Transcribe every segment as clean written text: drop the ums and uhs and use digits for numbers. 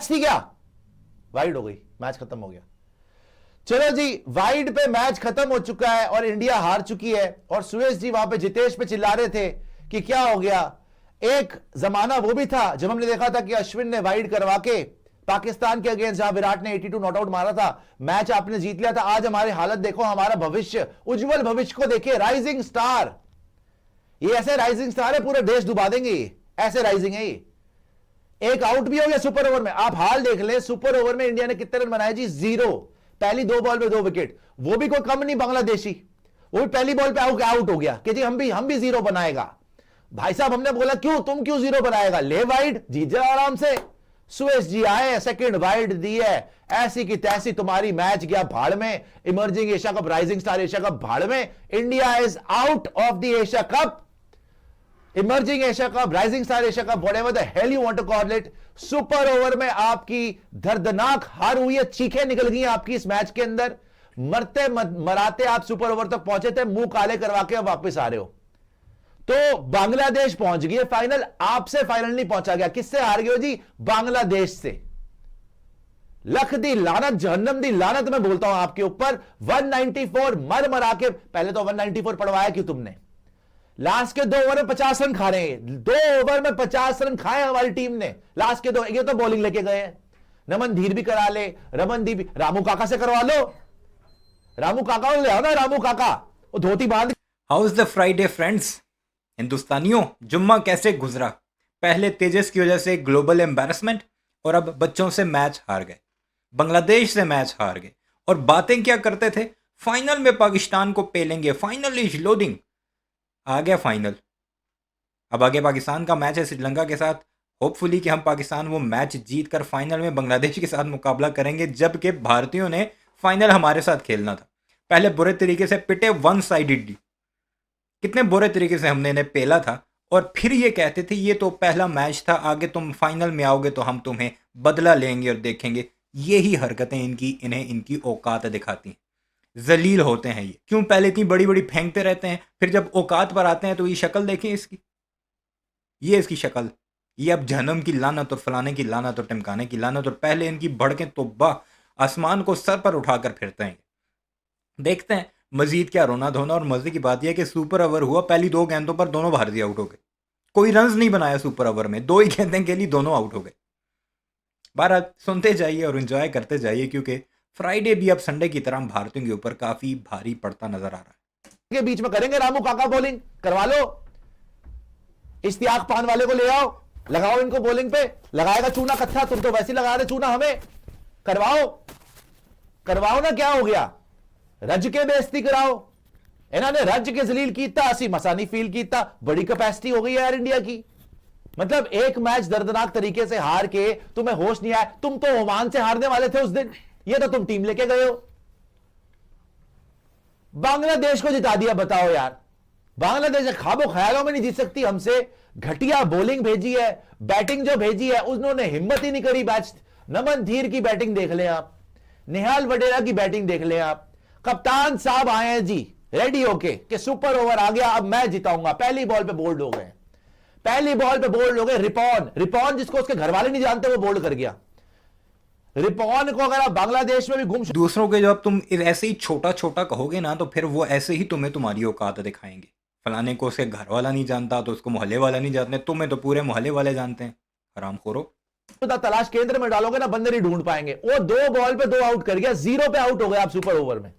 Match थी क्या? Wide हो गई, मैच खत्म हो गया। चलो जी, वाइड पे मैच खत्म हो चुका है और इंडिया हार चुकी है। और सुरेश जी वहां पे जितेश पे चिल्ला रहे थे कि क्या हो गया। एक जमाना वो भी था जब हमने देखा था कि अश्विन ने वाइड करवा के पाकिस्तान के अगेंस्ट, जहां विराट ने 82 नॉट आउट मारा था, मैच आपने जीत लिया था। आज हमारी हालत देखो, हमारा भविष्य, उज्जवल भविष्य को देखिए। राइजिंग स्टार, ये ऐसे राइजिंग स्टार है, पूरे देश डुबा देंगे ये, ऐसे राइजिंग है ये। एक आउट भी हो गया सुपर ओवर में। आप हाल देख ले, सुपर ओवर में इंडिया ने कितने रन बनाए जी? 0। पहली 2 बॉल पे 2 विकेट, वो भी कोई कम नहीं बांग्लादेशी, वो भी पहली बॉल पे आउट हो गया कि जी हम भी 0 बनाएगा। भाई साहब हमने बोला क्यों, तुम क्यों 0 बनाएगा, ले वाइड, जीत जा आराम से। सुरेश जी आए, सेकंड वाइड दी है, ऐसी की तैसी तुम्हारी मैच गया भाड़ में। Emerging Asia Cup, Rising Star Asia Cup भाड़ में। India is out of the Asia Cup, Emerging Asia Cup, Rising Star Asia Cup, whatever the hell you want to call it. Super over में आपकी दर्दनाक हार हुई है, चीखें निकल गई आपकी इस मैच के अंदर। मरते मराते आप सुपर ओवर तक पहुंचे थे, मुंह काले करवा के अब वापस आ रहे हो। तो बांग्लादेश पहुंच गई है फाइनल, आपसे फाइनल नहीं पहुंचा गया। किससे हार गए हो जी? बांग्लादेश से। लख दी लानत, जहन्नम दी लानत मैं बोलता हूं आपके ऊपर। 194 मरा के, पहले तो 194 पड़वाया क्यों तुमने? लास्ट के 2 ओवर में 50 रन खा रहे हैं, 2 ओवर में 50 रन खाए हमारी टीम ने लास्ट के 2। ये तो बॉलिंग लेके गए हैं। नमन धीर भी करा ले, रमनदीप भी, रामू काका से करवा लो, रामू काका ले आओ ना, रामू काका वो धोती बांध। How is the Friday friends? हिंदुस्तानियों, जुम्मा कैसे गुजरा? पहले तेजस की वजह से ग्लोबल एम्बैरसमेंट, और अब बच्चों से मैच हार गए, बांग्लादेश से मैच हार गए। और बातें क्या करते थे, फाइनल में पाकिस्तान को पेलेंगे, फाइनल इज लोडिंग। आ गया फाइनल, अब आगे पाकिस्तान का मैच है श्रीलंका के साथ। होपफुली कि हम पाकिस्तान वो मैच जीत कर फाइनल में बांग्लादेश के साथ मुकाबला करेंगे, जबकि भारतीयों ने फाइनल हमारे साथ खेलना था। पहले बुरे तरीके से पिटे, वन साइडेडली, कितने बुरे तरीके से हमने इन्हें पेला था। और फिर ये कहते थे ये तो पहला मैच था, आगे तुम फाइनल में आओगे तो हम तुम्हें बदला लेंगे और देखेंगे। यही हरकतें इनकी, इन्हें इनकी औकात दिखाती हैं। जलील होते हैं ये। क्यों पहले इतनी बड़ी बड़ी फेंकते रहते हैं, फिर जब औकात पर आते हैं तो ये शक्ल देखें इसकी, ये इसकी शक्ल। ये अब जहन्नम की लानत और फलाने की लानत और टिमकाने की लानत, और पहले इनकी भड़कें तोबा, आसमान को सर पर उठाकर फिरते हैं। देखते हैं मजीद क्या रोना धोना। और मजे की बात यह है कि सुपर ओवर हुआ, पहली 2 गेंदों पर दोनों भारतीय आउट हो गए। कोई रन्स नहीं बनाया सुपर ओवर में, 2 ही गेंदें खेली, दोनों आउट हो गए। बारह सुनते जाइए और एंजॉय करते जाइए, क्योंकि फ्राइडे भी अब संडे की तरह भारतीयों के ऊपर काफी भारी पड़ता नजर आ रहा है। के बीच में करेंगे रामू काका, बॉलिंग करवा लो, इश्तियाक पान वाले को ले आओ, लगाओ इनको बॉलिंग पे। लगाएगा चूना कत्था, तुम तो वैसे लगा रहे चूना, हमें करवाओ, करवाओ ना, क्या हो गया? रज के बेइज्जती कराओ। इन्होंने रज के जलील कीता, असी मसानी फील कीता। बड़ी कैपेसिटी हो गई है यार इंडिया की। मतलब एक मैच दर्दनाक तरीके से हार के तुम्हें होश नहीं आया। तुम तो ओमान से हारने वाले थे उस दिन, ये तो तुम टीम लेके गए हो, बांग्लादेश को जिता दिया। बताओ यार, बांग्लादेश ख्वाबों ख्यालों में नहीं जीत सकती हमसे। घटिया बॉलिंग भेजी है, बैटिंग जो भेजी है उन्होंने हिम्मत ही नहीं करी। बैच नमन धीर की बैटिंग देख लें आप, निहाल वडेरा की बैटिंग देख लें आप। कप्तान साहब आए हैं जी रेडी होके कि सुपर ओवर आ गया, अब मैं जिताऊंगा। पहली बॉल पे बोल्ड हो गए, पहली बॉल पे बोल्ड हो गए। रिपॉन जिसको उसके घर वाले नहीं जानते, वो बोल्ड कर गया। रिपॉन को अगर आप बांग्लादेश में भी गुम, दूसरों के जब तुम ऐसे ही छोटा छोटा कहोगे ना, तो फिर वो ऐसे ही तुम्हें तुम्हारी औकात दिखाएंगे। फलाने को उसके घर वाला नहीं जानता तो उसको मोहल्ले वाला नहीं जानते, तुम्हें तो पूरे मोहल्ले वाले जानते हैं। हरामखोरो। तलाश केंद्र में डालोगे ना, बंदे नहीं ढूंढ पाएंगे। वो 2 बॉल पे 2 आउट कर गया, 0 पे आउट हो गया आप सुपर ओवर में।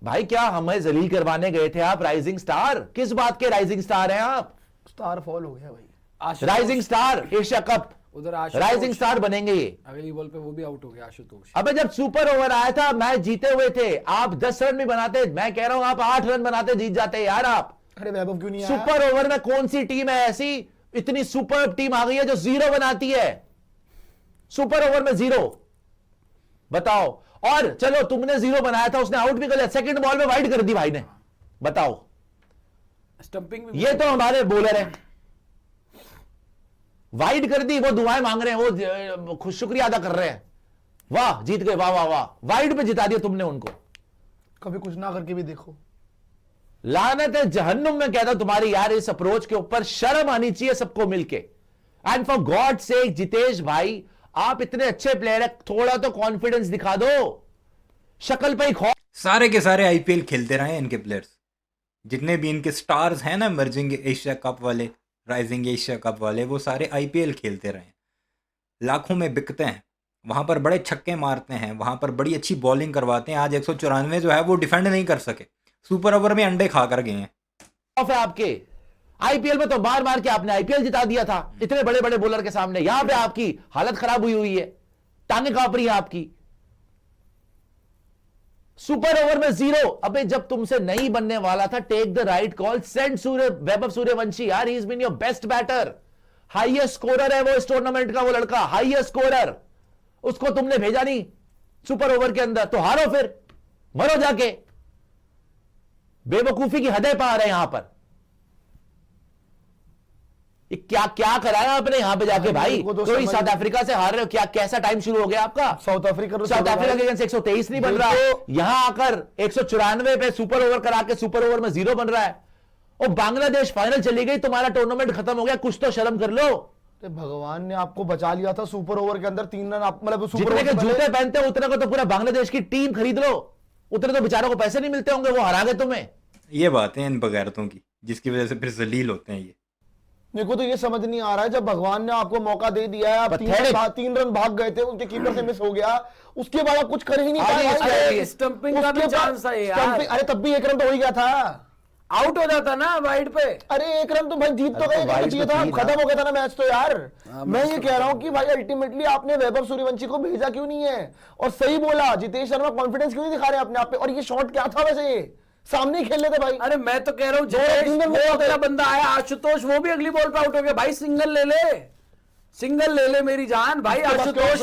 भाई क्या हमें जलील करवाने गए थे आप? राइजिंग स्टार, किस बात के राइजिंग स्टार हैं आप? स्टार फॉल हो गया भाई। राइजिंग स्टार एशिया कप, उधर राइजिंग स्टार बनेंगे ये। अगली बॉल पे वो भी आउट हो गया आशुतोष। अबे जब सुपर ओवर आया था, मैच जीते हुए थे, आप 10 रन भी बनाते, मैं कह रहा हूं आप 8 रन बनाते, जीत जाते यार आप। अरे वैभव क्यों नहीं आया? सुपर ओवर में कौन सी टीम है ऐसी, इतनी सुपर टीम आ गई है जो 0 बनाती है सुपर ओवर में, 0? बताओ। और चलो तुमने 0 बनाया था, उसने आउट भी कर लिया, सेकंड बॉल में वाइड कर दी भाई ने। बताओ, स्टंपिंग में ये तो हमारे बॉलर है, वाइड कर दी, वो दुआएं मांग रहे हैं, वो खुश शुक्रिया अदा कर रहे हैं। वाह जीत गए, वाह वाह वाह, वाइड पे जिता दिया तुमने उनको। कभी कुछ ना करके भी देखो। लानत है जहन्नुम में कहता तुम्हारी यार, इस अप्रोच के ऊपर शर्म आनी चाहिए सबको मिलके। And for God sake Jitesh भाई, आप इतने अच्छे प्लेयर है, थोड़ा तो कॉन्फिडेंस दिखा दो, शक्ल पे ही खौफ। सारे के सारे आईपीएल खेलते रहे हैं इनके प्लेयर्स, जितने भी इनके स्टार्स हैं ना, इमर्जिंग एशिया कप वाले, राइजिंग एशिया कप वाले, वो सारे आईपीएल खेलते रहे हैं, लाखों में बिकते हैं, वहां पर बड़े छक्के मारते हैं, वहां पर बड़ी अच्छी बॉलिंग करवाते हैं। आज 194 जो है वो डिफेंड नहीं कर सके, सुपर ओवर में अंडे खा कर गए हैं। है आपके आईपीएल में तो मार मार के आपने आईपीएल जिता दिया था इतने बड़े बड़े बॉलर के सामने, यहां पे आपकी हालत खराब हुई हुई है, टांगे कांप रही है आपकी। सुपर ओवर में 0। अबे जब तुमसे नहीं बनने वाला था, take the right call, send Vaibhav Suryavanshi यार, he is been your best batter, highest scorer है वो इस टूर्नामेंट का, वो लड़का हाईएस्ट स्कोरर, उसको तुमने भेजा नहीं सुपर ओवर के अंदर, तो हारो फिर, मरो जाके। बेवकूफी की हदें पा रहे हैं यहां पर। ये क्या क्या कराया आपने यहां पे जाके भाई, कोई साउथ अफ्रीका से हार रहे हो क्या, कैसा टाइम शुरू हो गया आपका? साउथ अफ्रीका के अगेंस्ट 123 नहीं बन रहा, यहां आकर 194 पे सुपर ओवर करा के सुपर ओवर में 0 बन रहा है, और बांग्लादेश फाइनल चली गई, तुम्हारा टूर्नामेंट खत्म हो गया, कुछ तो शर्म कर लो। भगवान ने आपको बचा लिया था सुपर ओवर के अंदर 3 रन, मतलब जितने के जूते पहनते हो उतने को तो पूरा बांग्लादेश की टीम खरीद लो, उतने तो बेचारों को पैसे नहीं मिलते होंगे, वो हरा गए तुम्हें। ये बातें इन बगैरतों की, जिसकी वजह से फिर जलील होते हैं ये। मेरे को तो ये समझ नहीं आ रहा है, जब भगवान ने आपको मौका दे दिया है, आप 3 रन भाग गए थे, उनके कीपर से मिस हो गया, उसके बाद आप कुछ कर ही नहीं पाए। स्टंपिंग का भी चांस है यार, अरे तब भी 1 रन तो हो ही गया था, आउट हो जाता ना वाइड पे। अरे 1 रन तो भाई जीत तो गए, चाहिए था, खत्म हो गया था ना मैच तो यार। मैं ये कह रहा हूँ कि भाई अल्टीमेटली आपने वैभव सूर्यवंशी को भेजा क्यों नहीं है, और सही बोला जितेश शर्मा, कॉन्फिडेंस क्यों नहीं दिखा रहे अपने आप पे, और ये शॉट क्या था वैसे, सामने ही खेल लेते भाई। अरे मैं तो कह रहा हूँ वो अपना बंदा आया आशुतोष, वो भी अगली बॉल पे आउट हो गया भाई, सिंगल ले ले, सिंगल ले ले मेरी जान भाई आशुतोष।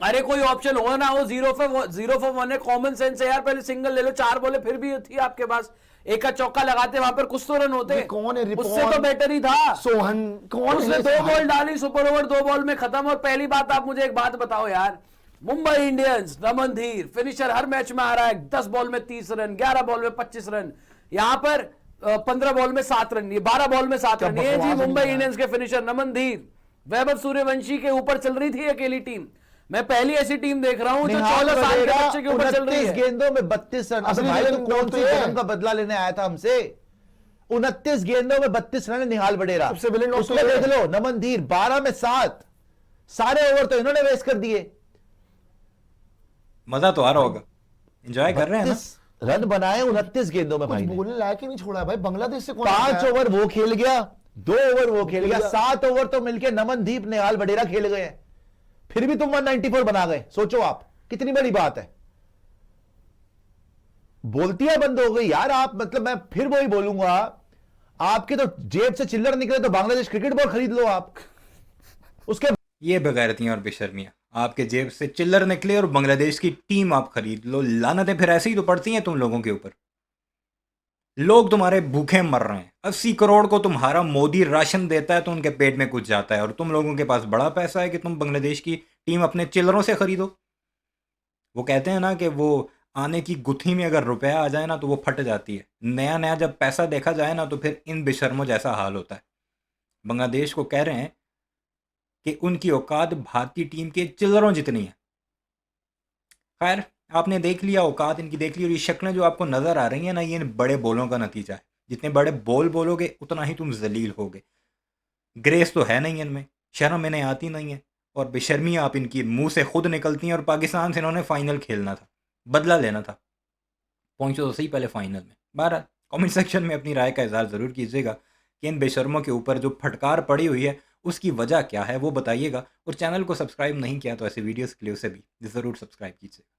अरे कोई ऑप्शन हो ना हो, 0 for 1 है, कॉमन सेंस है यार, पहले सिंगल ले लो, 4 बॉलें फिर भी थी आपके पास, एक का चौका लगाते वहां पर कुछ तो रन होते, कौन है उससे तो बेटर ही था सोहन, कौन उसने 2 बॉल डाली, सुपर ओवर 2 बॉल में खत्म। और पहली बात आप मुझे एक बात बताओ यार, मुंबई इंडियंस नमन धीर फिनिशर हर मैच में आ रहा है, 10 बॉल में 30 रन, 11 बॉल में 25 रन, यहां पर 15 बॉल में 7 रन, ये 12 बॉल में 7 रन, ये जी मुंबई इंडियंस के फिनिशर नमन धीर। वैभव सूर्यवंशी के ऊपर चल रही थी अकेली टीम, मैं पहली ऐसी टीम देख रहा हूं जो 14 साल के बच्चे के ऊपर चल रही है। 29 गेंदों में 32 रन, अबे भाई तो कौन सी जन्म का बदला लेने आया था हमसे? 29 गेंदों में 32 रन, निहाल बडेरा, उसको देख लो, नमन धीर 12 में 7, सारे ओवर तो इन्होंने वेस्ट कर दिए। मजा तो आ रहा होगा, एंजॉय कर रहे हैं ना। रन बनाए 29 गेंदों में भाई, बोलने लायक ही नहीं छोड़ा भाई, बांग्लादेश से 5 ओवर वो खेल गया, 2 ओवर वो खेल गया, 7 ओवर तो मिलके नमनदीप निहाल बडेरा खेल गए हैं, फिर भी तुम 194 बना गए, सोचो आप कितनी बड़ी बात है। बोलतियां बंद हो गई यार आप, मतलब मैं फिर वही बोलूंगा, आपके तो जेब से चिल्लर निकले तो बांग्लादेश क्रिकेट बोर्ड खरीद लो आप, उसके ये बेगैरतियां और बेशर्मियां, आपके जेब से चिल्लर निकले और बांग्लादेश की टीम आप खरीद लो, लानतें फिर ऐसे ही तो पड़ती हैं तुम लोगों के ऊपर। लोग तुम्हारे भूखे मर रहे हैं, 80 करोड़ को तुम्हारा मोदी राशन देता है तो उनके पेट में कुछ जाता है, और तुम लोगों के पास बड़ा पैसा है कि तुम बांग्लादेश की टीम अपने चिल्लरों से खरीदो। वो कहते हैं ना कि वो आने की गुत्थी में अगर रुपया आ जाए ना तो वो फट जाती है, नया नया जब पैसा देखा जाए ना तो फिर इन बेशर्मों जैसा हाल होता है। बांग्लादेश को कह रहे हैं कि उनकी औकात भारतीय टीम के चिल्लरों जितनी है। खैर आपने देख लिया, औकात इनकी देख ली, और ये शक्लें जो आपको नज़र आ रही हैं ना, ये इन बड़े बोलों का नतीजा है। जितने बड़े बोल बोलोगे उतना ही तुम जलील होगे। ग्रेस तो है नहीं इनमें, शर्म इन्हें आती नहीं है, और बेशर्मी आप इनकी मुंह से खुद निकलती हैं। और पाकिस्तान से इन्होंने फाइनल खेलना था, बदला लेना था, पहुंचो तो सही पहले फाइनल में। बहरहाल कमेंट सेक्शन में अपनी राय का इजहार ज़रूर कीजिएगा कि इन बेशर्मों के ऊपर जो फटकार पड़ी हुई है उसकी वजह क्या है वो बताइएगा, और चैनल को सब्सक्राइब नहीं किया तो ऐसे वीडियोस के लिए उसे भी ज़रूर सब्सक्राइब कीजिए।